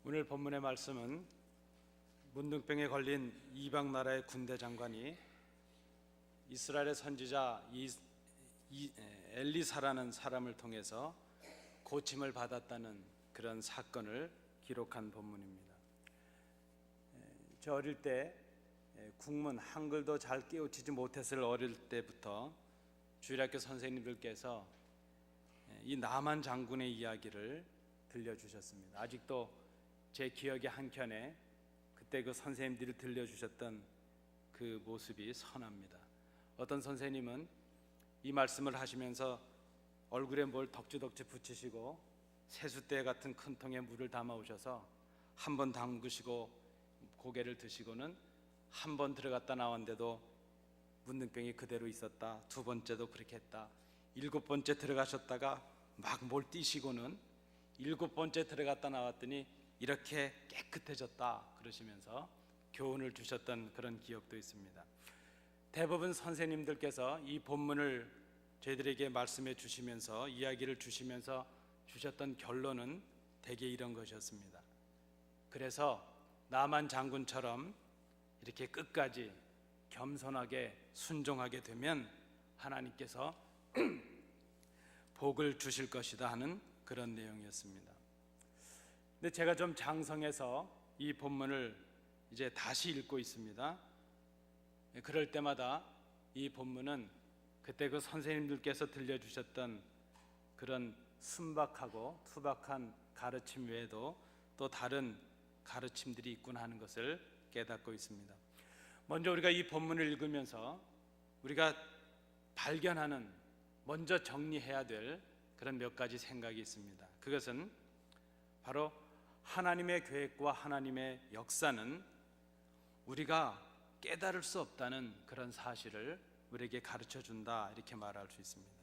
오늘 본문의 말씀은 문둥병에 걸린 이방 나라의 군대 장관이 이스라엘의 선지자 엘리사라는 사람을 통해서 고침을 받았다는 그런 사건을 기록한 본문입니다. 저 어릴 때 국문 한글도 잘 깨우치지 못했을 어릴 때부터 주일학교 선생님들께서 이 나만 장군의 이야기를 들려주셨습니다. 아직도 제 기억의 한켠에 그때 그 선생님들이 들려주셨던 그 모습이 선합니다. 어떤 선생님은 이 말씀을 하시면서 얼굴에 뭘 덕지덕지 붙이시고 세숫대 같은 큰 통에 물을 담아 오셔서 한 번 담그시고 고개를 드시고는 한 번 들어갔다 나왔는데도 문둥병이 그대로 있었다. 두 번째도 그렇게 했다. 일곱 번째 들어가셨다가 막 뭘 띄시고는 일곱 번째 들어갔다 나왔더니 이렇게 깨끗해졌다 그러시면서 교훈을 주셨던 그런 기억도 있습니다. 대부분 선생님들께서 이 본문을 저희들에게 말씀해 주시면서 이야기를 주시면서 주셨던 결론은 대개 이런 것이었습니다. 그래서 나만 장군처럼 이렇게 끝까지 겸손하게 순종하게 되면 하나님께서 복을 주실 것이다 하는 그런 내용이었습니다. 근데 제가 좀 장성해서 이 본문을 이제 다시 읽고 있습니다. 그럴 때마다 이 본문은 그때 그 선생님들께서 들려주셨던 그런 순박하고 투박한 가르침 외에도 또 다른 가르침들이 있구나 하는 것을 깨닫고 있습니다. 먼저 우리가 이 본문을 읽으면서 우리가 발견하는, 먼저 정리해야 될 그런 몇 가지 생각이 있습니다. 그것은 바로 하나님의 계획과 하나님의 역사는 우리가 깨달을 수 없다는 그런 사실을 우리에게 가르쳐 준다, 이렇게 말할 수 있습니다.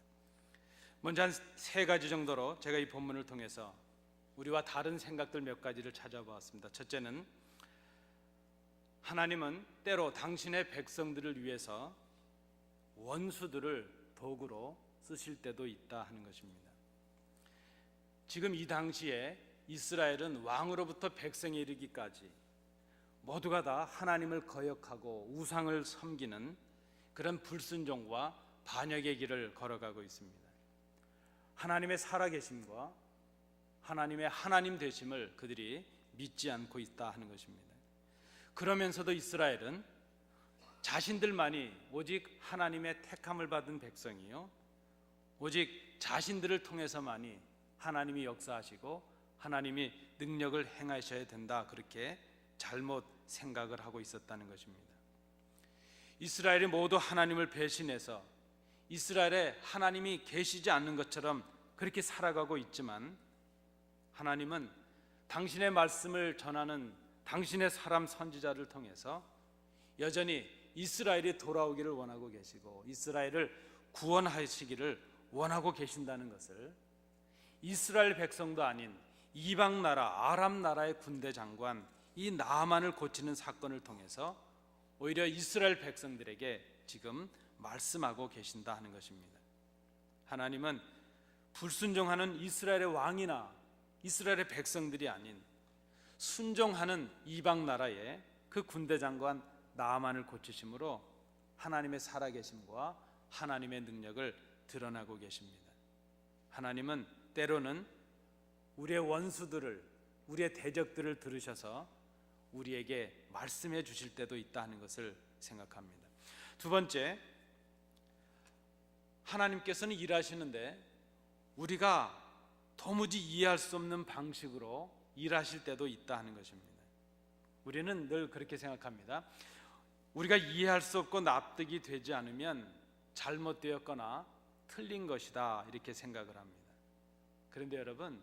먼저 한 세 가지 정도로 제가 이 본문을 통해서 우리와 다른 생각들 몇 가지를 찾아보았습니다. 첫째는 하나님은 때로 당신의 백성들을 위해서 원수들을 도구로 쓰실 때도 있다 하는 것입니다. 지금 이 당시에 이스라엘은 왕으로부터 백성에 이르기까지 모두가 다 하나님을 거역하고 우상을 섬기는 그런 불순종과 반역의 길을 걸어가고 있습니다. 하나님의 살아계심과 하나님의 하나님 되심을 그들이 믿지 않고 있다 하는 것입니다. 그러면서도 이스라엘은 자신들만이 오직 하나님의 택함을 받은 백성이요, 오직 자신들을 통해서만이 하나님이 역사하시고 하나님이 능력을 행하셔야 된다, 그렇게 잘못 생각을 하고 있었다는 것입니다. 이스라엘이 모두 하나님을 배신해서 이스라엘에 하나님이 계시지 않는 것처럼 그렇게 살아가고 있지만, 하나님은 당신의 말씀을 전하는 당신의 사람 선지자를 통해서 여전히 이스라엘이 돌아오기를 원하고 계시고 이스라엘을 구원하시기를 원하고 계신다는 것을 이스라엘 백성도 아닌 이방 나라 아람 나라의 군대 장관 이 나아만을 고치는 사건을 통해서 오히려 이스라엘 백성들에게 지금 말씀하고 계신다 하는 것입니다. 하나님은 불순종하는 이스라엘의 왕이나 이스라엘의 백성들이 아닌 순종하는 이방 나라의 그 군대 장관 나아만을 고치심으로 하나님의 살아계심과 하나님의 능력을 드러나고 계십니다. 하나님은 때로는 우리의 원수들을, 우리의 대적들을 들으셔서 우리에게 말씀해 주실 때도 있다 하는 것을 생각합니다. 두 번째, 하나님께서는 일하시는데 우리가 도무지 이해할 수 없는 방식으로 일하실 때도 있다 하는 것입니다. 우리는 늘 그렇게 생각합니다. 우리가 이해할 수 없고 납득이 되지 않으면 잘못되었거나 틀린 것이다, 이렇게 생각을 합니다. 그런데 여러분,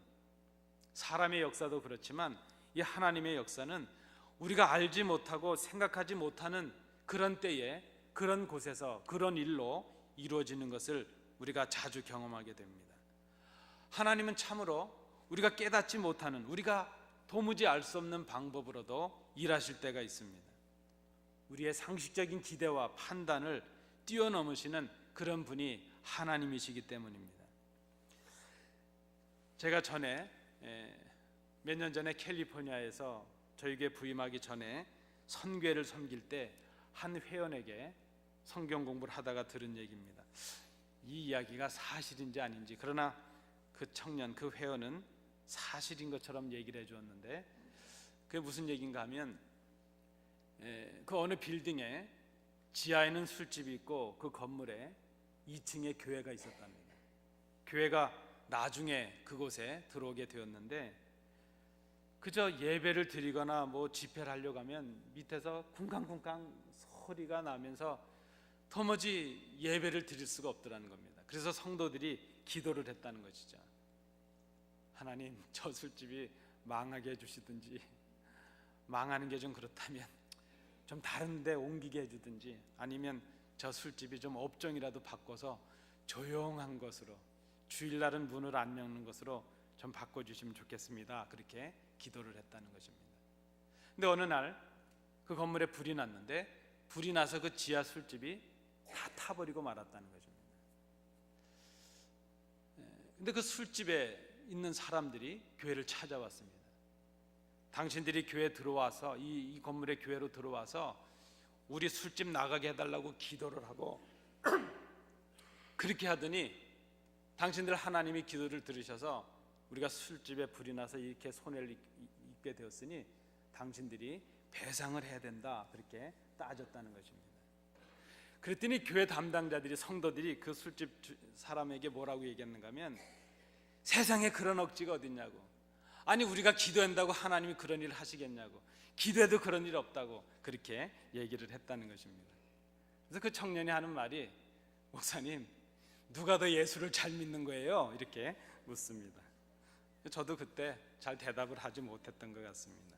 사람의 역사도 그렇지만 이 하나님의 역사는 우리가 알지 못하고 생각하지 못하는 그런 때에 그런 곳에서 그런 일로 이루어지는 것을 우리가 자주 경험하게 됩니다. 하나님은 참으로 우리가 깨닫지 못하는, 우리가 도무지 알 수 없는 방법으로도 일하실 때가 있습니다. 우리의 상식적인 기대와 판단을 뛰어넘으시는 그런 분이 하나님이시기 때문입니다. 제가 전에 몇 년 전에 캘리포니아에서 저희 교회 부임하기 전에 선교회를 섬길 때 한 회원에게 성경 공부를 하다가 들은 얘기입니다. 이 이야기가 사실인지 아닌지, 그러나 그 청년, 그 회원은 사실인 것처럼 얘기를 해주었는데, 그게 무슨 얘기인가 하면 그 어느 빌딩에 지하에는 술집이 있고 그 건물에 2층에 교회가 있었답니다. 교회가 나중에 그곳에 들어오게 되었는데, 그저 예배를 드리거나 뭐 집회를 하려고 하면 밑에서 쿵쾅쿵쾅 소리가 나면서 도무지 예배를 드릴 수가 없더라는 겁니다. 그래서 성도들이 기도를 했다는 것이죠. 하나님, 저 술집이 망하게 해주시든지, 망하는 게 좀 그렇다면 좀 다른 데 옮기게 해주든지, 아니면 저 술집이 좀 업종이라도 바꿔서 조용한 것으로, 주일날은 문을 안 여는 것으로 좀 바꿔주시면 좋겠습니다. 그렇게 기도를 했다는 것입니다. 근데 어느 날 그 건물에 불이 났는데, 불이 나서 그 지하 술집이 다 타버리고 말았다는 것입니다. 근데 그 술집에 있는 사람들이 교회를 찾아왔습니다. 당신들이 교회에 들어와서, 이 건물의 교회로 들어와서 우리 술집 나가게 해달라고 기도를 하고 그렇게 하더니 당신들 하나님이 기도를 들으셔서 우리가 술집에 불이 나서 이렇게 손해를 입게 되었으니 당신들이 배상을 해야 된다, 그렇게 따졌다는 것입니다. 그랬더니 교회 담당자들이, 성도들이 그 술집 사람에게 뭐라고 얘기했는가 하면, 세상에 그런 억지가 어딨냐고, 아니 우리가 기도한다고 하나님이 그런 일을 하시겠냐고, 기도해도 그런 일 없다고 그렇게 얘기를 했다는 것입니다. 그래서 그 청년이 하는 말이, 목사님 누가 더 예수를 잘 믿는 거예요? 이렇게 묻습니다. 저도 그때 잘 대답을 하지 못했던 것 같습니다.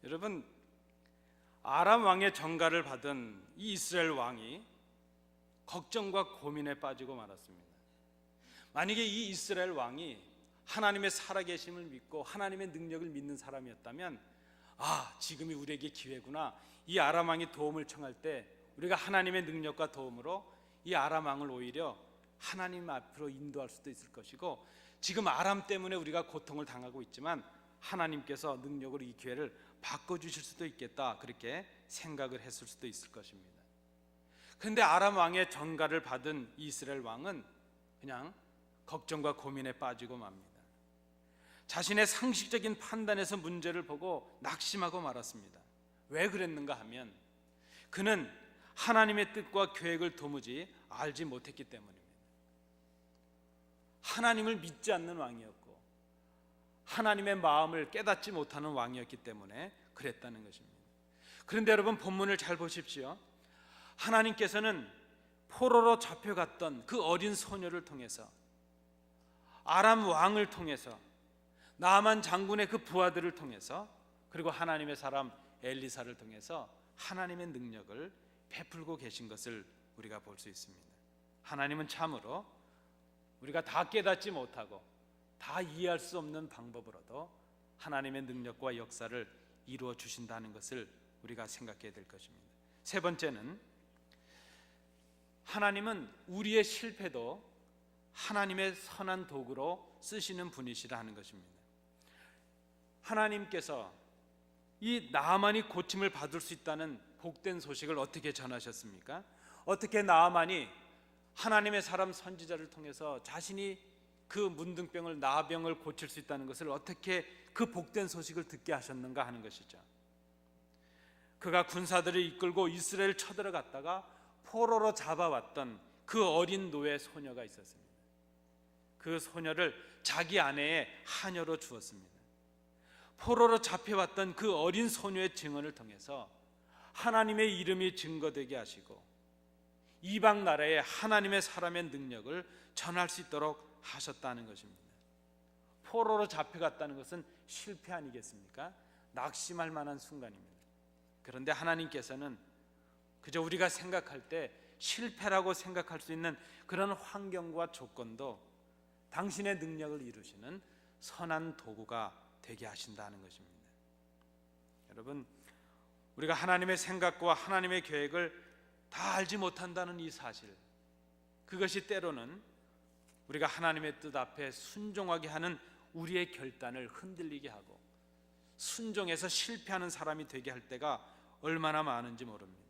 여러분, 아람 왕의 전가를 받은 이 이스라엘 왕이 걱정과 고민에 빠지고 말았습니다. 만약에 이 이스라엘 왕이 하나님의 살아계심을 믿고 하나님의 능력을 믿는 사람이었다면, 지금이 우리에게 기회구나, 이 아람 왕이 도움을 청할 때 우리가 하나님의 능력과 도움으로 이 아람 왕을 오히려 하나님 앞으로 인도할 수도 있을 것이고, 지금 아람 때문에 우리가 고통을 당하고 있지만 하나님께서 능력으로 이 기회를 바꿔주실 수도 있겠다, 그렇게 생각을 했을 수도 있을 것입니다. 그런데 아람 왕의 전가를 받은 이스라엘 왕은 그냥 걱정과 고민에 빠지고 맙니다. 자신의 상식적인 판단에서 문제를 보고 낙심하고 말았습니다. 왜 그랬는가 하면, 그는 하나님의 뜻과 계획을 도무지 알지 못했기 때문입니다. 하나님을 믿지 않는 왕이었고 하나님의 마음을 깨닫지 못하는 왕이었기 때문에 그랬다는 것입니다. 그런데 여러분, 본문을 잘 보십시오. 하나님께서는 포로로 잡혀갔던 그 어린 소녀를 통해서, 아람 왕을 통해서, 나아만 장군의 그 부하들을 통해서, 그리고 하나님의 사람 엘리사를 통해서 하나님의 능력을 베풀고 계신 것을 우리가 볼 수 있습니다. 하나님은 참으로 우리가 다 깨닫지 못하고 다 이해할 수 없는 방법으로도 하나님의 능력과 역사를 이루어 주신다는 것을 우리가 생각해야 될 것입니다. 세 번째는, 하나님은 우리의 실패도 하나님의 선한 도구로 쓰시는 분이시라 하는 것입니다. 하나님께서 이 나아만이 고침을 받을 수 있다는 복된 소식을 어떻게 전하셨습니까? 어떻게 나아만이 하나님의 사람 선지자를 통해서 자신이 그 문둥병을, 나병을 고칠 수 있다는 것을 어떻게 그 복된 소식을 듣게 하셨는가 하는 것이죠. 그가 군사들을 이끌고 이스라엘을 쳐들어갔다가 포로로 잡아왔던 그 어린 노예 소녀가 있었습니다. 그 소녀를 자기 아내의 하녀로 주었습니다. 포로로 잡혀왔던 그 어린 소녀의 증언을 통해서 하나님의 이름이 증거되게 하시고 이방 나라에 하나님의 사람의 능력을 전할 수 있도록 하셨다는 것입니다. 포로로 잡혀갔다는 것은 실패 아니겠습니까? 낙심할 만한 순간입니다. 그런데 하나님께서는 그저 우리가 생각할 때 실패라고 생각할 수 있는 그런 환경과 조건도 당신의 능력을 이루시는 선한 도구가 되게 하신다는 것입니다. 여러분, 우리가 하나님의 생각과 하나님의 계획을 다 알지 못한다는 이 사실, 그것이 때로는 우리가 하나님의 뜻 앞에 순종하게 하는 우리의 결단을 흔들리게 하고 순종해서 실패하는 사람이 되게 할 때가 얼마나 많은지 모릅니다.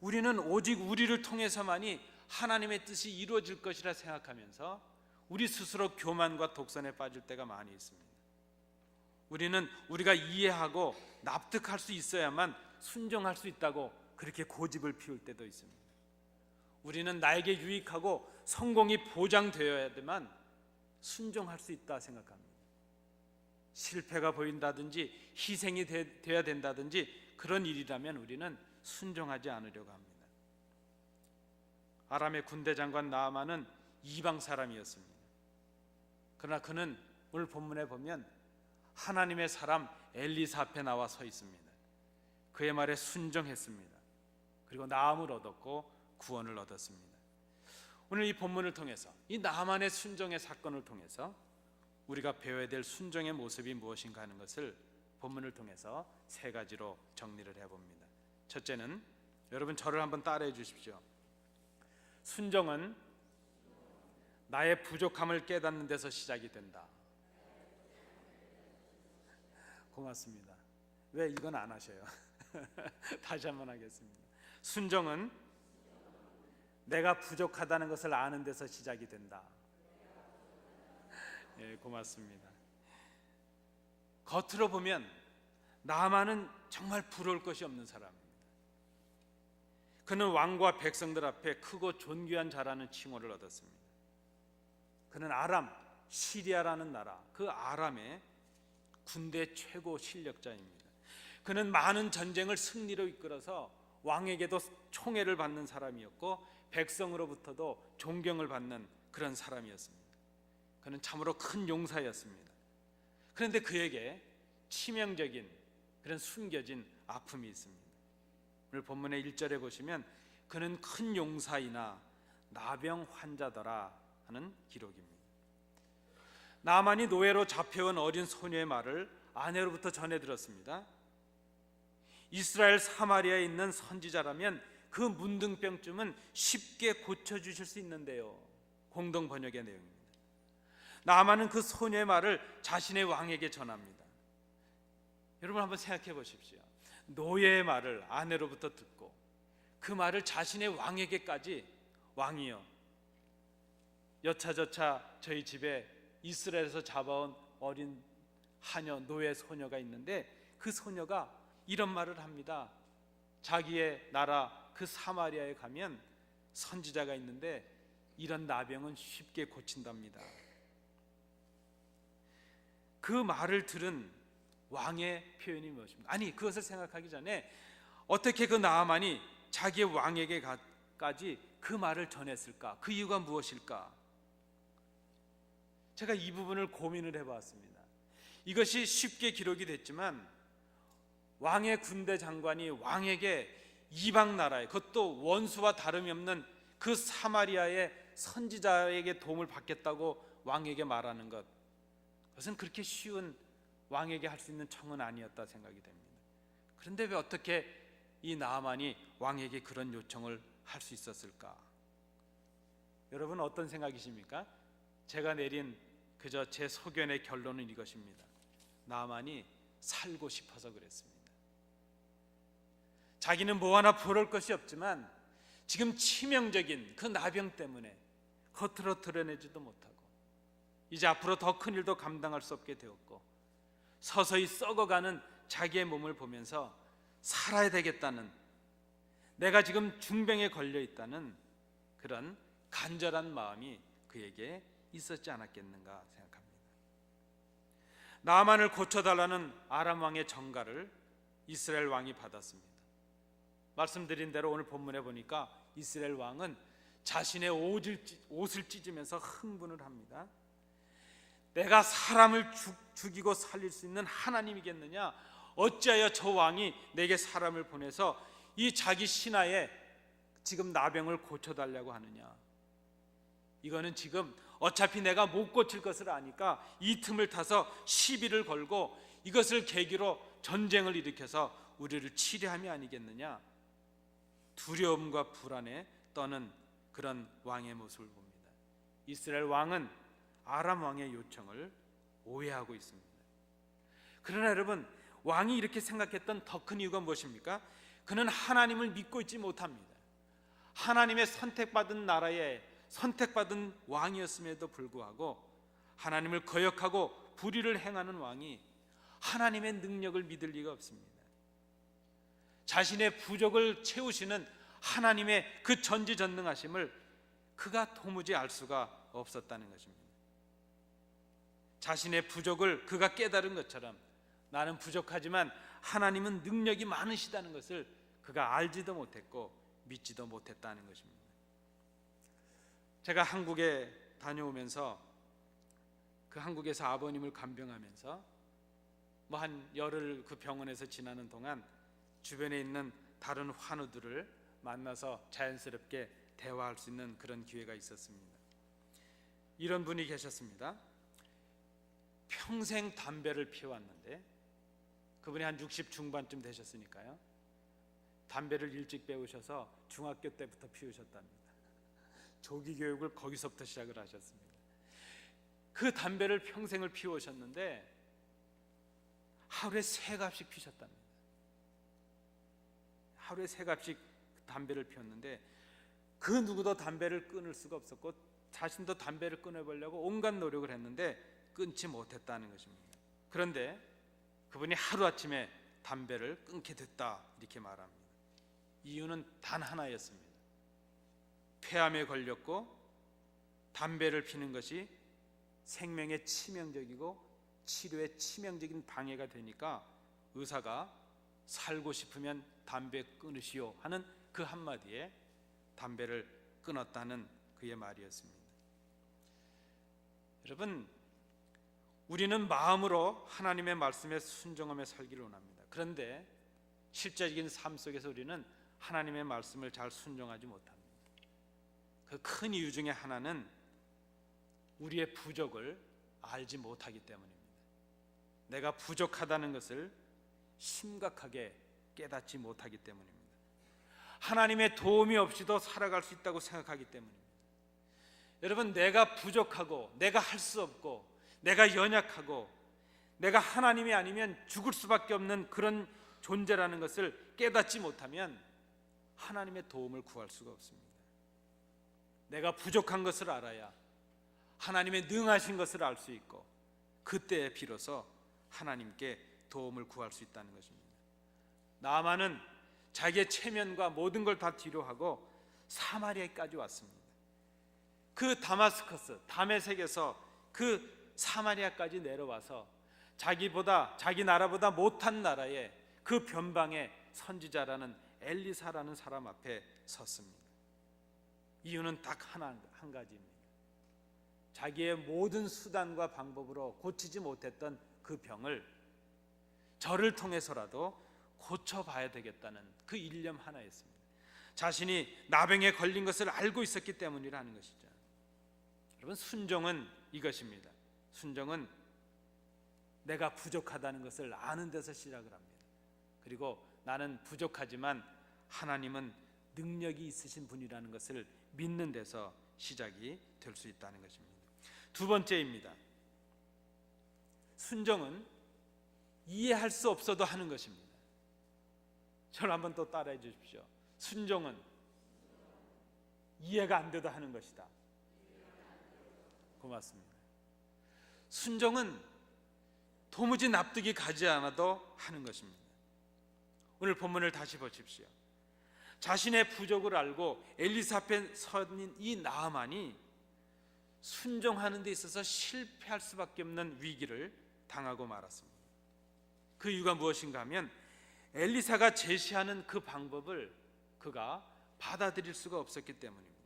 우리는 오직 우리를 통해서만이 하나님의 뜻이 이루어질 것이라 생각하면서 우리 스스로 교만과 독선에 빠질 때가 많이 있습니다. 우리는 우리가 이해하고 납득할 수 있어야만 순종할 수 있다고 그렇게 고집을 피울 때도 있습니다. 우리는 나에게 유익하고 성공이 보장되어야만 순종할 수 있다 생각합니다. 실패가 보인다든지 희생이 되어야 된다든지 그런 일이라면 우리는 순종하지 않으려고 합니다. 아람의 군대 장관 나아만은 이방 사람이었습니다. 그러나 그는 오늘 본문에 보면 하나님의 사람 엘리사 앞에 나와 서 있습니다. 그의 말에 순종했습니다. 그리고 나음을 얻었고 구원을 얻었습니다. 오늘 이 본문을 통해서 이 나만의 순종의 사건을 통해서 우리가 배워야 될 순종의 모습이 무엇인가 하는 것을 본문을 통해서 세 가지로 정리를 해봅니다. 첫째는 여러분 저를 한번 따라해 주십시오. 순종은 나의 부족함을 깨닫는 데서 시작이 된다. 고맙습니다. 왜 이건 안 하셔요? 다시 한번 하겠습니다. 순종은 내가 부족하다는 것을 아는 데서 시작이 된다. 예, 고맙습니다. 겉으로 보면 나만은 정말 부러울 것이 없는 사람입니다. 그는 왕과 백성들 앞에 크고 존귀한 자라는 칭호를 얻었습니다. 그는 아람, 시리아라는 나라, 그 아람의 군대 최고 실력자입니다. 그는 많은 전쟁을 승리로 이끌어서 왕에게도 총애를 받는 사람이었고 백성으로부터도 존경을 받는 그런 사람이었습니다. 그는 참으로 큰 용사였습니다. 그런데 그에게 치명적인 그런 숨겨진 아픔이 있습니다. 오늘 본문의 1절에 보시면 그는 큰 용사이나 나병 환자더라 하는 기록입니다. 나만이 노예로 잡혀온 어린 소녀의 말을 아내로부터 전해 들었습니다. 이스라엘 사마리아에 있는 선지자라면 그 문둥병쯤은 쉽게 고쳐주실 수 있는데요. 공동 번역의 내용입니다. 나만은 그 소녀의 말을 자신의 왕에게 전합니다. 여러분 한번 생각해 보십시오. 노예의 말을 아내로부터 듣고 그 말을 자신의 왕에게까지, 왕이여, 여차저차 저희 집에 이스라엘에서 잡아온 어린 하녀, 노예 소녀가 있는데 그 소녀가 이런 말을 합니다. 자기의 나라 그 사마리아에 가면 선지자가 있는데 이런 나병은 쉽게 고친답니다. 그 말을 들은 왕의 표현이 무엇입니까? 아니, 그것을 생각하기 전에 어떻게 그 나아만이 자기의 왕에게까지 그 말을 전했을까? 그 이유가 무엇일까? 제가 이 부분을 고민을 해봤습니다. 이것이 쉽게 기록이 됐지만 왕의 군대 장관이 왕에게 이방 나라에, 그것도 원수와 다름이 없는 그 사마리아의 선지자에게 도움을 받겠다고 왕에게 말하는 것, 그것은 그렇게 쉬운 왕에게 할 수 있는 청은 아니었다 생각이 됩니다. 그런데 왜 어떻게 이 나아만이 왕에게 그런 요청을 할 수 있었을까? 여러분 어떤 생각이십니까? 제가 내린 그저 제 소견의 결론은 이것입니다. 나아만이 살고 싶어서 그랬습니다. 자기는 뭐 하나 부러울 것이 없지만 지금 치명적인 그 나병 때문에 겉으로 드러내지도 못하고 이제 앞으로 더 큰 일도 감당할 수 없게 되었고 서서히 썩어가는 자기의 몸을 보면서 살아야 되겠다는, 내가 지금 중병에 걸려 있다는 그런 간절한 마음이 그에게 있었지 않았겠는가 생각합니다. 나아만을 고쳐달라는 아람 왕의 전가를 이스라엘 왕이 받았습니다. 말씀드린 대로 오늘 본문에 보니까 이스라엘 왕은 자신의 옷을 찢으면서 흥분을 합니다. 내가 사람을 죽이고 살릴 수 있는 하나님이겠느냐? 어찌하여 저 왕이 내게 사람을 보내서 이 자기 신하의 지금 나병을 고쳐달라고 하느냐? 이거는 지금 어차피 내가 못 고칠 것을 아니까 이 틈을 타서 시비를 걸고 이것을 계기로 전쟁을 일으켜서 우리를 치료함이 아니겠느냐? 두려움과 불안에 떠는 그런 왕의 모습을 봅니다. 이스라엘 왕은 아람 왕의 요청을 오해하고 있습니다. 그러나 여러분, 왕이 이렇게 생각했던 더 큰 이유가 무엇입니까? 그는 하나님을 믿고 있지 못합니다. 하나님의 선택받은 나라에 선택받은 왕이었음에도 불구하고 하나님을 거역하고 불의를 행하는 왕이 하나님의 능력을 믿을 리가 없습니다. 자신의 부족을 채우시는 하나님의 그 전지전능하심을 그가 도무지 알 수가 없었다는 것입니다. 자신의 부족을 그가 깨달은 것처럼 나는 부족하지만 하나님은 능력이 많으시다는 것을 그가 알지도 못했고 믿지도 못했다는 것입니다. 제가 한국에 다녀오면서 그 한국에서 아버님을 간병하면서 한 열흘 그 병원에서 지나는 동안 주변에 있는 다른 환우들을 만나서 자연스럽게 대화할 수 있는 그런 기회가 있었습니다. 이런 분이 계셨습니다. 평생 담배를 피워왔는데 그분이 한 60 중반쯤 되셨으니까요, 담배를 일찍 배우셔서 중학교 때부터 피우셨답니다. 조기 교육을 거기서부터 시작을 하셨습니다. 그 담배를 평생을 피우셨는데 하루에 3갑씩 피셨답니다. 하루에 3갑씩 담배를 피웠는데 그 누구도 담배를 끊을 수가 없었고 자신도 담배를 끊어보려고 온갖 노력을 했는데 끊지 못했다는 것입니다. 그런데 그분이 하루아침에 담배를 끊게 됐다 이렇게 말합니다. 이유는 단 하나였습니다. 폐암에 걸렸고 담배를 피는 것이 생명에 치명적이고 치료에 치명적인 방해가 되니까 의사가 살고 싶으면 담배 끊으시오 하는 그 한마디에 담배를 끊었다는 그의 말이었습니다. 여러분, 우리는 마음으로 하나님의 말씀에 순종하며 살기를 원합니다. 그런데 실제적인 삶 속에서 우리는 하나님의 말씀을 잘 순종하지 못합니다. 그 큰 이유 중에 하나는 우리의 부족을 알지 못하기 때문입니다. 내가 부족하다는 것을 심각하게 깨닫지 못하기 때문입니다. 하나님의 도움이 없이도 살아갈 수 있다고 생각하기 때문입니다. 여러분, 내가 부족하고 내가 할 수 없고 내가 연약하고 내가 하나님이 아니면 죽을 수밖에 없는 그런 존재라는 것을 깨닫지 못하면 하나님의 도움을 구할 수가 없습니다. 내가 부족한 것을 알아야 하나님의 능하신 것을 알 수 있고 그때에 비로소 하나님께 도움을 구할 수 있다는 것입니다. 나아만은 자기의 체면과 모든 걸 다 뒤로하고 사마리아까지 왔습니다. 그 다마스커스, 다메섹에서 그 사마리아까지 내려와서 자기 나라보다 못한 나라에 그 변방의 선지자라는 엘리사라는 사람 앞에 섰습니다. 이유는 딱 한 가지입니다. 자기의 모든 수단과 방법으로 고치지 못했던 그 병을 저를 통해서라도 고쳐봐야 되겠다는 그 일념 하나였습니다. 자신이 나병에 걸린 것을 알고 있었기 때문이라는 것이죠. 여러분, 순종은 이것입니다. 순종은 내가 부족하다는 것을 아는 데서 시작을 합니다. 그리고 나는 부족하지만 하나님은 능력이 있으신 분이라는 것을 믿는 데서 시작이 될 수 있다는 것입니다. 두 번째입니다. 순종은 이해할 수 없어도 하는 것입니다. 저를 한번 또 따라해 주십시오. 순종은 이해가 안 돼도 하는 것이다. 고맙습니다. 순종은 도무지 납득이 가지 않아도 하는 것입니다. 오늘 본문을 다시 보십시오. 자신의 부족을 알고 엘리사 앞에 선 이 나아만이 순종하는 데 있어서 실패할 수밖에 없는 위기를 당하고 말았습니다. 그 이유가 무엇인가 하면 엘리사가 제시하는 그 방법을 그가 받아들일 수가 없었기 때문입니다.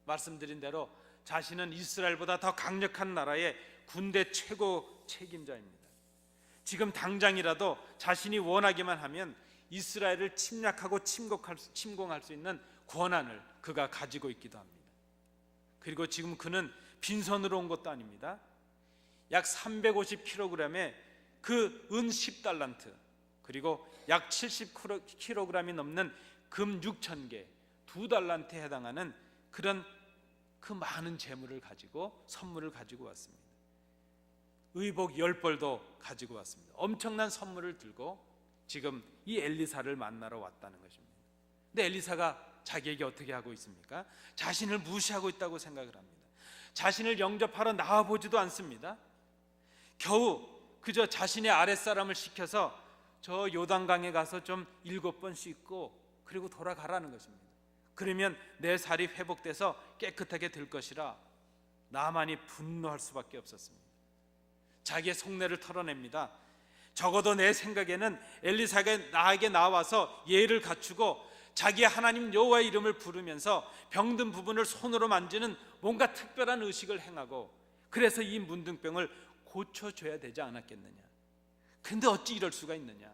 말씀드린 대로 자신은 이스라엘보다 더 강력한 나라의 군대 최고 책임자입니다. 지금 당장이라도 자신이 원하기만 하면 이스라엘을 침략하고 침공할 수 있는 권한을 그가 가지고 있기도 합니다. 그리고 지금 그는 빈손으로 온 것도 아닙니다. 약 350kg의 그 은 10달란트 그리고 약 70kg이 넘는 금 6,000개 2달란트에 해당하는 그런 그 많은 재물을 가지고 선물을 가지고 왔습니다. 의복 10벌도 가지고 왔습니다. 엄청난 선물을 들고 지금 이 엘리사를 만나러 왔다는 것입니다. 근데 엘리사가 자기에게 어떻게 하고 있습니까? 자신을 무시하고 있다고 생각을 합니다. 자신을 영접하러 나와보지도 않습니다. 겨우 그저 자신의 아랫사람을 시켜서 저 요단강에 가서 좀 7번 씻고 그리고 돌아가라는 것입니다. 그러면 내 살이 회복돼서 깨끗하게 될 것이라 나만이 분노할 수밖에 없었습니다. 자기의 속내를 털어냅니다. 적어도 내 생각에는 엘리사가 나에게 나와서 예를 갖추고 자기의 하나님 여호와의 이름을 부르면서 병든 부분을 손으로 만지는 뭔가 특별한 의식을 행하고 그래서 이 문둥병을 고쳐줘야 되지 않았겠느냐. 근데 어찌 이럴 수가 있느냐.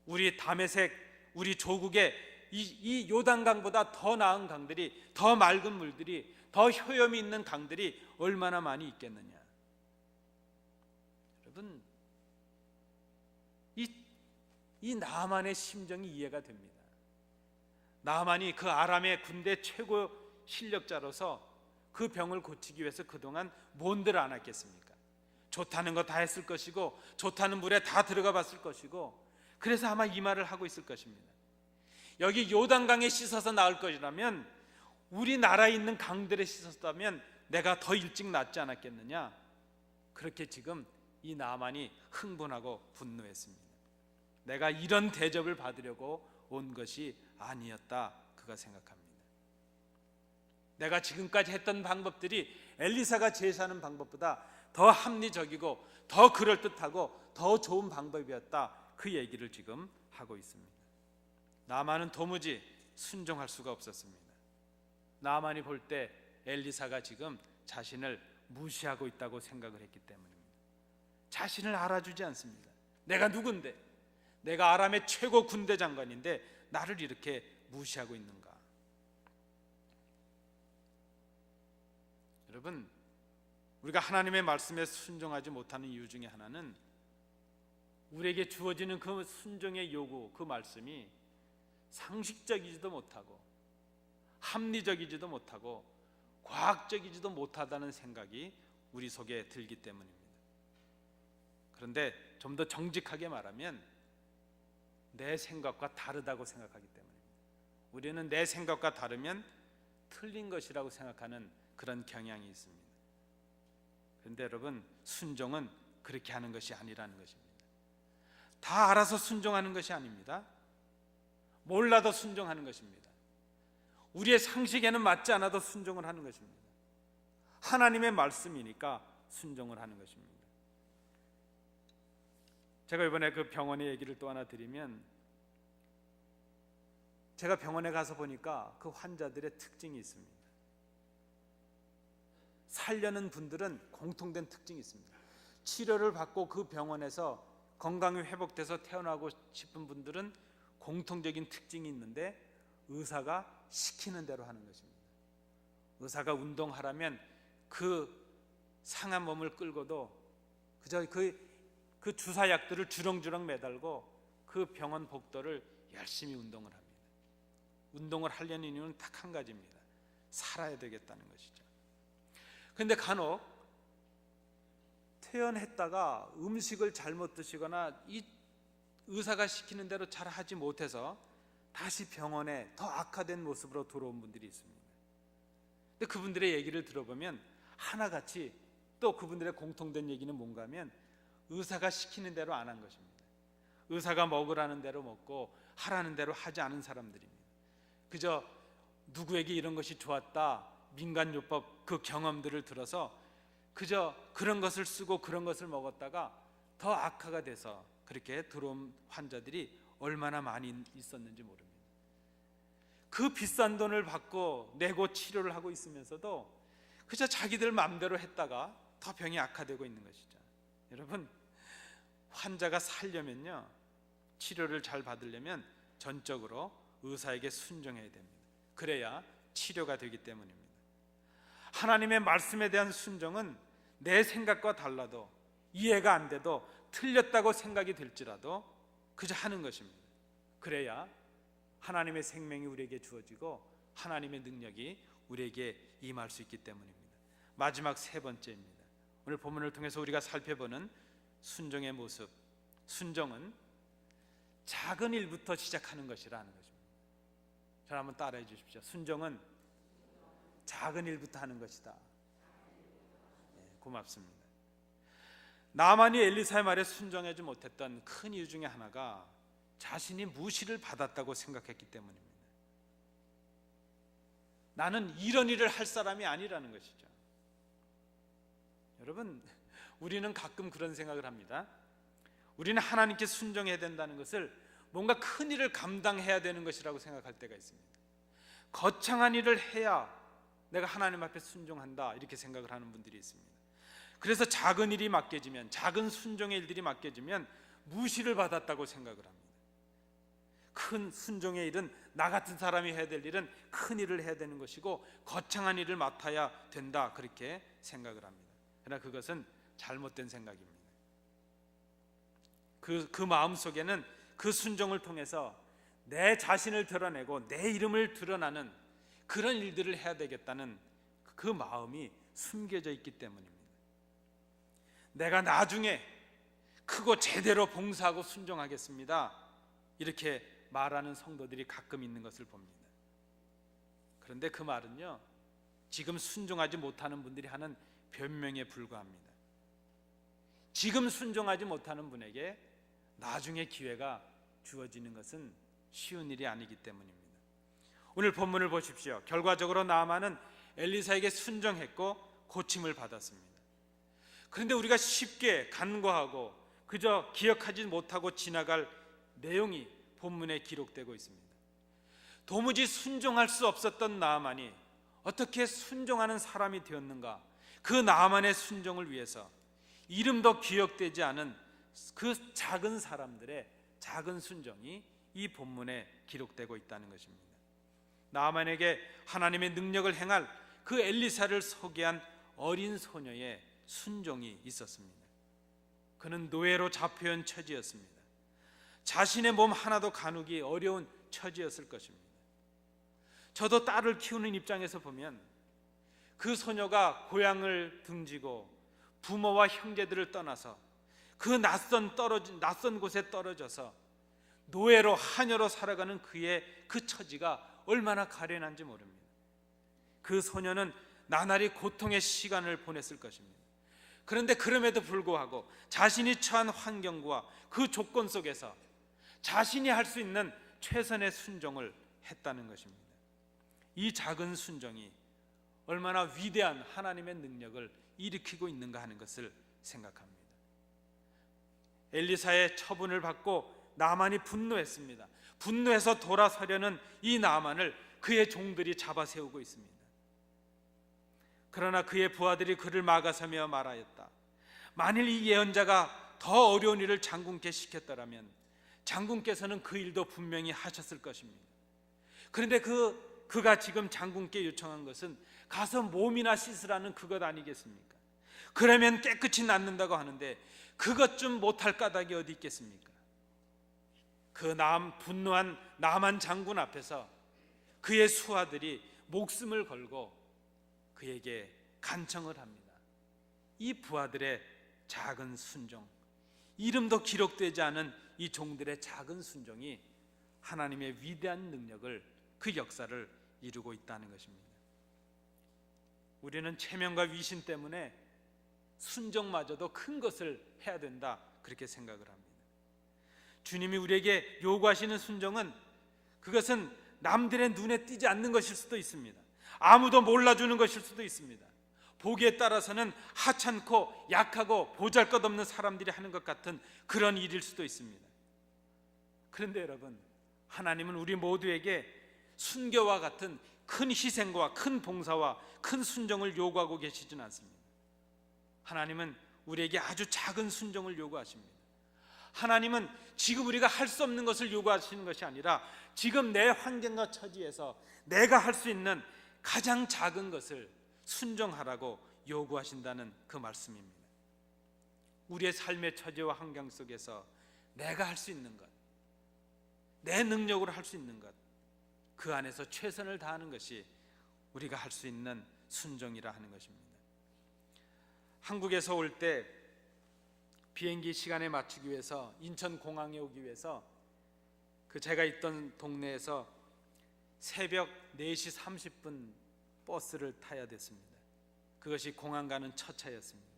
우리 다메섹, 우리 조국에 이 요단강보다 더 나은 강들이, 더 맑은 물들이, 더 효염이 있는 강들이 얼마나 많이 있겠느냐. 여러분, 이 나만의 심정이 이해가 됩니다. 나만이 그 아람의 군대 최고 실력자로서 그 병을 고치기 위해서 그동안 뭔들 안 했겠습니까? 좋다는 거 다 했을 것이고 좋다는 물에 다 들어가 봤을 것이고 그래서 아마 이 말을 하고 있을 것입니다. 여기 요단강에 씻어서 나을 것이라면 우리나라에 있는 강들에 씻었다면 내가 더 일찍 낫지 않았겠느냐. 그렇게 지금 이 나만이 흥분하고 분노했습니다. 내가 이런 대접을 받으려고 온 것이 아니었다 그가 생각합니다. 내가 지금까지 했던 방법들이 엘리사가 제시하는 방법보다 더 합리적이고 더 그럴듯하고 더 좋은 방법이었다 그 얘기를 지금 하고 있습니다. 나만은 도무지 순종할 수가 없었습니다. 나만이 볼 때 엘리사가 지금 자신을 무시하고 있다고 생각을 했기 때문입니다. 자신을 알아주지 않습니다. 내가 누군데, 내가 아람의 최고 군대 장관인데 나를 이렇게 무시하고 있는가. 여러분, 우리가 하나님의 말씀에 순종하지 못하는 이유 중에 하나는 우리에게 주어지는 그 순종의 요구, 그 말씀이 상식적이지도 못하고 합리적이지도 못하고 과학적이지도 못하다는 생각이 우리 속에 들기 때문입니다. 그런데 좀 더 정직하게 말하면 내 생각과 다르다고 생각하기 때문입니다. 우리는 내 생각과 다르면 틀린 것이라고 생각하는 그런 경향이 있습니다. 그런데 여러분, 순종은 그렇게 하는 것이 아니라는 것입니다. 다 알아서 순종하는 것이 아닙니다. 몰라도 순종하는 것입니다. 우리의 상식에는 맞지 않아도 순종을 하는 것입니다. 하나님의 말씀이니까 순종을 하는 것입니다. 제가 이번에 그 병원의 얘기를 또 하나 드리면, 제가 병원에 가서 보니까 그 환자들의 특징이 있습니다. 살려는 분들은 공통된 특징이 있습니다. 치료를 받고 그 병원에서 건강이 회복돼서 태어나고 싶은 분들은 공통적인 특징이 있는데 의사가 시키는 대로 하는 것입니다. 의사가 운동하라면 그 상한 몸을 끌고도 그저 그 주사약들을 주렁주렁 매달고 그 병원 복도를 열심히 운동을 합니다. 운동을 하려는 이유는 딱 한 가지입니다. 살아야 되겠다는 것이죠. 그런데 간혹 퇴원했다가 음식을 잘못 드시거나 이 의사가 시키는 대로 잘 하지 못해서 다시 병원에 더 악화된 모습으로 들어온 분들이 있습니다. 근데 그분들의 얘기를 들어보면 하나같이 또 그분들의 공통된 얘기는 뭔가 하면 의사가 시키는 대로 안 한 것입니다. 의사가 먹으라는 대로 먹고 하라는 대로 하지 않은 사람들입니다. 그저 누구에게 이런 것이 좋았다, 민간요법 그 경험들을 들어서 그저 그런 것을 쓰고 그런 것을 먹었다가 더 악화가 돼서 그렇게 들어온 환자들이 얼마나 많이 있었는지 모릅니다. 그 비싼 돈을 받고 내고 치료를 하고 있으면서도 그저 자기들 마음대로 했다가 더 병이 악화되고 있는 것이죠. 여러분, 환자가 살려면요, 치료를 잘 받으려면 전적으로 의사에게 순종해야 됩니다. 그래야 치료가 되기 때문입니다. 하나님의 말씀에 대한 순종은 내 생각과 달라도 이해가 안 돼도 틀렸다고 생각이 들지라도 그저 하는 것입니다. 그래야 하나님의 생명이 우리에게 주어지고 하나님의 능력이 우리에게 임할 수 있기 때문입니다. 마지막 세 번째입니다. 오늘 본문을 통해서 우리가 살펴보는 순종의 모습. 순종은 작은 일부터 시작하는 것이라는 것입니다. 저를 한번 따라해 주십시오. 순종은 작은 일부터 하는 것이다. 고맙습니다. 나만이 엘리사의 말에 순종하지 못했던 큰 이유 중에 하나가 자신이 무시를 받았다고 생각했기 때문입니다. 나는 이런 일을 할 사람이 아니라는 것이죠. 여러분, 우리는 가끔 그런 생각을 합니다. 우리는 하나님께 순종해야 된다는 것을 뭔가 큰 일을 감당해야 되는 것이라고 생각할 때가 있습니다. 거창한 일을 해야 내가 하나님 앞에 순종한다, 이렇게 생각을 하는 분들이 있습니다. 그래서 작은 일이 맡겨지면, 작은 순종의 일들이 맡겨지면 무시를 받았다고 생각을 합니다. 큰 순종의 일은, 나 같은 사람이 해야 될 일은 큰 일을 해야 되는 것이고 거창한 일을 맡아야 된다, 그렇게 생각을 합니다. 그러나 그것은 잘못된 생각입니다. 그 마음속에는 그 순종을 통해서 내 자신을 드러내고 내 이름을 드러나는 그런 일들을 해야 되겠다는 그 마음이 숨겨져 있기 때문입니다. 내가 나중에 크고 제대로 봉사하고 순종하겠습니다, 이렇게 말하는 성도들이 가끔 있는 것을 봅니다. 그런데 그 말은요, 지금 순종하지 못하는 분들이 하는 변명에 불과합니다. 지금 순종하지 못하는 분에게 나중에 기회가 주어지는 것은 쉬운 일이 아니기 때문입니다. 오늘 본문을 보십시오. 결과적으로 나아만은 엘리사에게 순종했고 고침을 받았습니다. 그런데 우리가 쉽게 간과하고 그저 기억하지 못하고 지나갈 내용이 본문에 기록되고 있습니다. 도무지 순종할 수 없었던 나아만이 어떻게 순종하는 사람이 되었는가? 그 나아만의 순종을 위해서 이름도 기억되지 않은 그 작은 사람들의 작은 순종이 이 본문에 기록되고 있다는 것입니다. 나아만에게 하나님의 능력을 행할 그 엘리사를 소개한 어린 소녀의 순종이 있었습니다. 그는 노예로 잡혀온 처지였습니다. 자신의 몸 하나도 가누기 어려운 처지였을 것입니다. 저도 딸을 키우는 입장에서 보면 그 소녀가 고향을 등지고 부모와 형제들을 떠나서 그 낯선 곳에 떨어져서 노예로 하녀로 살아가는 그의 그 처지가 얼마나 가련한지 모릅니다. 그 소녀는 나날이 고통의 시간을 보냈을 것입니다. 그런데 그럼에도 불구하고 자신이 처한 환경과 그 조건 속에서 자신이 할 수 있는 최선의 순종을 했다는 것입니다. 이 작은 순종이 얼마나 위대한 하나님의 능력을 일으키고 있는가 하는 것을 생각합니다. 엘리사의 처분을 받고 나만이 분노했습니다. 분노해서 돌아서려는 이 나만을 그의 종들이 잡아세우고 있습니다. 그러나 그의 부하들이 그를 막아서며 말하였다. 만일 이 예언자가 더 어려운 일을 장군께 시켰더라면 장군께서는 그 일도 분명히 하셨을 것입니다. 그런데 그가 지금 장군께 요청한 것은 가서 몸이나 씻으라는 그것 아니겠습니까? 그러면 깨끗이 낫는다고 하는데 그것 좀 못할 까닭이 어디 있겠습니까? 그 분노한 나만 장군 앞에서 그의 수하들이 목숨을 걸고 그에게 간청을 합니다. 이 부하들의 작은 순종, 이름도 기록되지 않은 이 종들의 작은 순종이 하나님의 위대한 능력을, 그 역사를 이루고 있다는 것입니다. 우리는 체면과 위신 때문에 순종마저도 큰 것을 해야 된다, 그렇게 생각을 합니다. 주님이 우리에게 요구하시는 순종은, 그것은 남들의 눈에 띄지 않는 것일 수도 있습니다. 아무도 몰라주는 것일 수도 있습니다. 보기에 따라서는 하찮고 약하고 보잘것없는 사람들이 하는 것 같은 그런 일일 수도 있습니다. 그런데 여러분, 하나님은 우리 모두에게 순교와 같은 큰 희생과 큰 봉사와 큰 순종을 요구하고 계시지는 않습니다. 하나님은 우리에게 아주 작은 순종을 요구하십니다. 하나님은 지금 우리가 할 수 없는 것을 요구하시는 것이 아니라 지금 내 환경과 처지에서 내가 할 수 있는 가장 작은 것을 순종하라고 요구하신다는 그 말씀입니다. 우리의 삶의 처지와 환경 속에서 내가 할 수 있는 것, 내 능력으로 할 수 있는 것, 그 안에서 최선을 다하는 것이 우리가 할 수 있는 순종이라 하는 것입니다. 한국에서 올 때 비행기 시간에 맞추기 위해서 인천공항에 오기 위해서 제가 있던 동네에서 새벽 4시 30분 버스를 타야 됐습니다. 그것이 공항 가는 첫 차였습니다.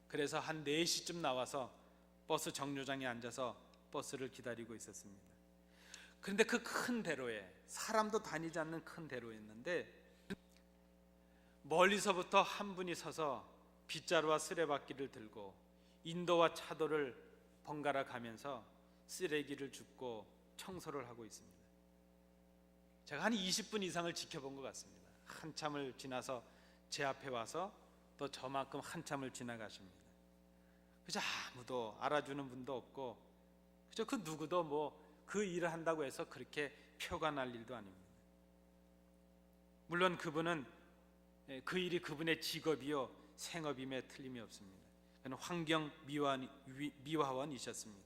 그래서 한 4시쯤 나와서 버스 정류장에 앉아서 버스를 기다리고 있었습니다. 그런데 그 큰 대로에, 사람도 다니지 않는 큰 대로였는데 멀리서부터 한 분이 서서 빗자루와 쓰레받기를 들고 인도와 차도를 번갈아 가면서 쓰레기를 줍고 청소를 하고 있습니다. 제가 한 20분 이상을 지켜본 것 같습니다. 한참을 지나서 제 앞에 와서 또 저만큼 한참을 지나가십니다. 그저 아무도 알아주는 분도 없고, 그저 그 누구도 뭐 그 일을 한다고 해서 그렇게 표가 날 일도 아닙니다. 물론 그분은 그 일이 그분의 직업이요 생업임에 틀림이 없습니다. 그는 환경 미화원이셨습니다.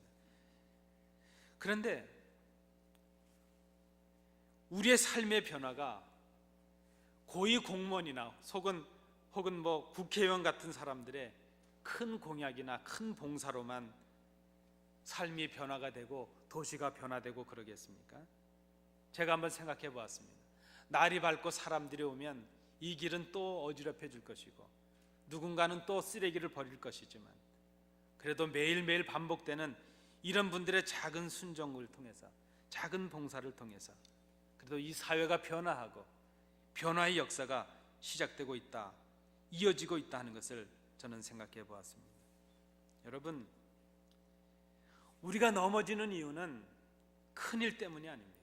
그런데 우리의 삶의 변화가 고위 공무원이나 혹은 뭐 국회의원 같은 사람들의 큰 공약이나 큰 봉사로만 삶이 변화가 되고 도시가 변화되고 그러겠습니까? 제가 한번 생각해 보았습니다. 날이 밝고 사람들이 오면 이 길은 또 어지럽혀질 것이고 누군가는 또 쓰레기를 버릴 것이지만, 그래도 매일매일 반복되는 이런 분들의 작은 순종을 통해서, 작은 봉사를 통해서 그래도 이 사회가 변화하고 변화의 역사가 시작되고 있다, 이어지고 있다 하는 것을 저는 생각해 보았습니다. 여러분, 우리가 넘어지는 이유는 큰일 때문이 아닙니다.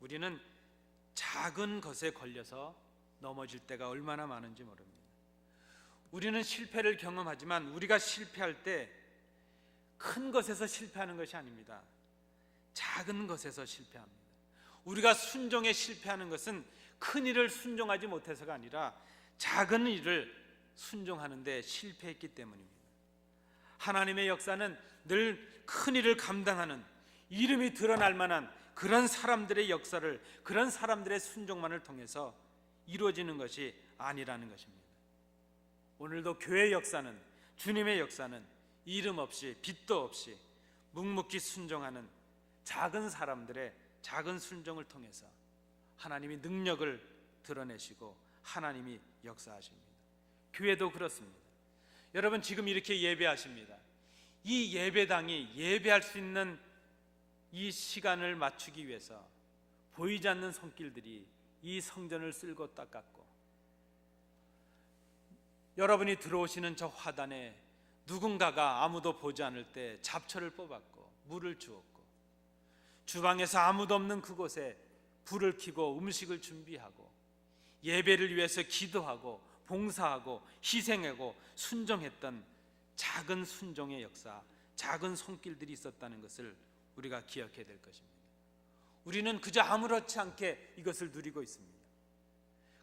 우리는 작은 것에 걸려서 넘어질 때가 얼마나 많은지 모릅니다. 우리는 실패를 경험하지만 우리가 실패할 때 큰 것에서 실패하는 것이 아닙니다. 작은 것에서 실패합니다. 우리가 순종에 실패하는 것은 큰 일을 순종하지 못해서가 아니라 작은 일을 순종하는 데 실패했기 때문입니다. 하나님의 역사는 늘 큰 일을 감당하는, 이름이 드러날 만한 그런 사람들의 역사를, 그런 사람들의 순종만을 통해서 이루어지는 것이 아니라는 것입니다. 오늘도 교회의 역사는, 주님의 역사는 이름 없이 빛도 없이 묵묵히 순종하는 작은 사람들의 작은 순종을 통해서 하나님이 능력을 드러내시고 하나님이 역사하십니다. 교회도 그렇습니다. 여러분, 지금 이렇게 예배하십니다. 이 예배당이 예배할 수 있는 이 시간을 맞추기 위해서 보이지 않는 손길들이 이 성전을 쓸고 닦았고, 여러분이 들어오시는 저 화단에 누군가가 아무도 보지 않을 때 잡초를 뽑았고 물을 주었고, 주방에서 아무도 없는 그곳에 불을 켜고 음식을 준비하고 예배를 위해서 기도하고 봉사하고 희생하고 순종했던 작은 순종의 역사, 작은 손길들이 있었다는 것을 우리가 기억해야 될 것입니다. 우리는 그저 아무렇지 않게 이것을 누리고 있습니다.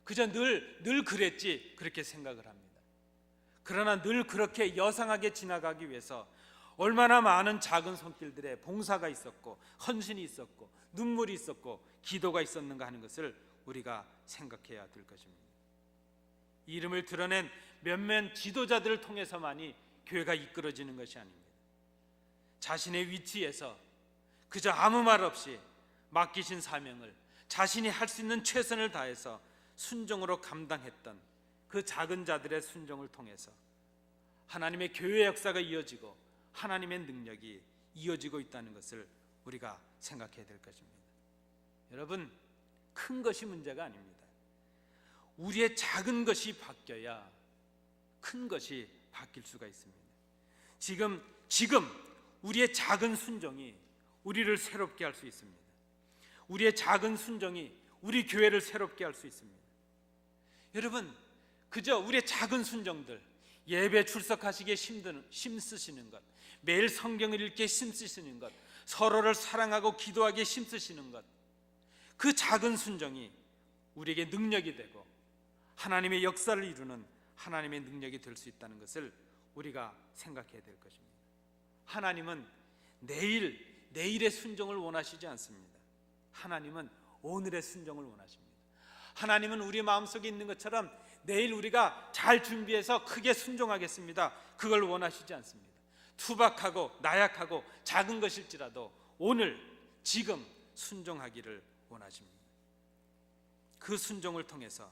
그저 늘 그랬지 그렇게 생각을 합니다. 그러나 늘 그렇게 여상하게 지나가기 위해서 얼마나 많은 작은 손길들의 봉사가 있었고 헌신이 있었고 눈물이 있었고 기도가 있었는가 하는 것을 우리가 생각해야 될 것입니다. 이름을 드러낸 몇몇 지도자들을 통해서만이 교회가 이끌어지는 것이 아닙니다. 자신의 위치에서 그저 아무 말 없이 맡기신 사명을 자신이 할 수 있는 최선을 다해서 순종으로 감당했던 그 작은 자들의 순종을 통해서 하나님의 교회 역사가 이어지고 하나님의 능력이 이어지고 있다는 것을 우리가 생각해야 될 것입니다. 여러분, 큰 것이 문제가 아닙니다. 우리의 작은 것이 바뀌어야 큰 것이 바뀔 수가 있습니다. 지금 우리의 작은 순종이 우리를 새롭게 할 수 있습니다. 우리의 작은 순종이 우리 교회를 새롭게 할 수 있습니다. 여러분, 그저 우리의 작은 순종들, 예배 출석하시기에 힘쓰시는 것, 매일 성경을 읽기에 힘쓰시는 것, 서로를 사랑하고 기도하기에 힘쓰시는 것, 그 작은 순종이 우리에게 능력이 되고 하나님의 역사를 이루는 하나님의 능력이 될 수 있다는 것을 우리가 생각해야 될 것입니다. 하나님은 내일의 순종을 원하시지 않습니다. 하나님은 오늘의 순종을 원하십니다. 하나님은 우리 마음속에 있는 것처럼 내일 우리가 잘 준비해서 크게 순종하겠습니다, 그걸 원하시지 않습니다. 투박하고 나약하고 작은 것일지라도 오늘 지금 순종하기를 원하십니다. 그 순종을 통해서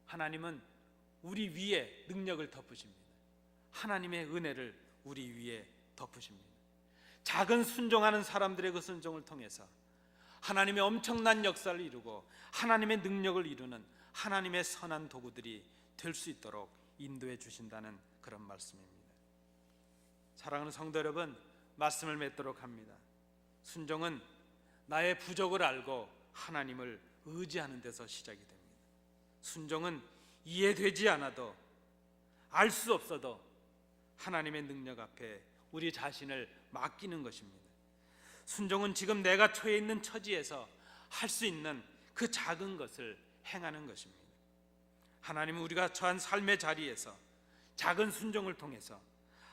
하나님은 우리 위에 능력을 덮으십니다. 하나님의 은혜를 우리 위에 덮으십니다. 작은 순종하는 사람들의 그 순종을 통해서 하나님의 엄청난 역사를 이루고 하나님의 능력을 이루는 하나님의 선한 도구들이 될 수 있도록 인도해 주신다는 그런 말씀입니다. 사랑하는 성도 여러분, 말씀을 맺도록 합니다. 순종은 나의 부족을 알고 하나님을 의지하는 데서 시작이 됩니다. 순종은 이해되지 않아도, 알 수 없어도 하나님의 능력 앞에 우리 자신을 맡기는 것입니다. 순종은 지금 내가 처해 있는 처지에서 할 수 있는 그 작은 것을 행하는 것입니다. 하나님은 우리가 처한 삶의 자리에서 작은 순종을 통해서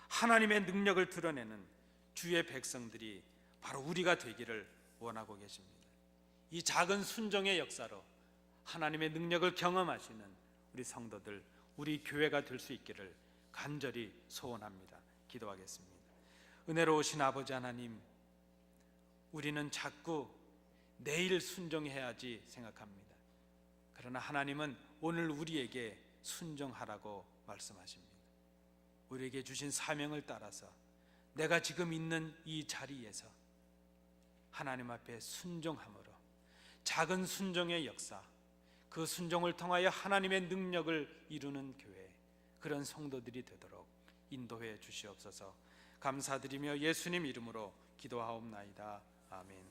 하나님의 능력을 드러내는 주의 백성들이 바로 우리가 되기를 원하고 계십니다. 이 작은 순종의 역사로 하나님의 능력을 경험하시는 우리 성도들, 우리 교회가 될 수 있기를 간절히 소원합니다. 기도하겠습니다. 은혜로우신 아버지 하나님, 우리는 자꾸 내일 순종해야지 생각합니다. 그러나 하나님은 오늘 우리에게 순종하라고 말씀하십니다. 우리에게 주신 사명을 따라서 내가 지금 있는 이 자리에서 하나님 앞에 순종함으로 작은 순종의 역사, 그 순종을 통하여 하나님의 능력을 이루는 교회, 그런 성도들이 되도록 인도해 주시옵소서. 감사드리며 예수님 이름으로 기도하옵나이다. 아멘.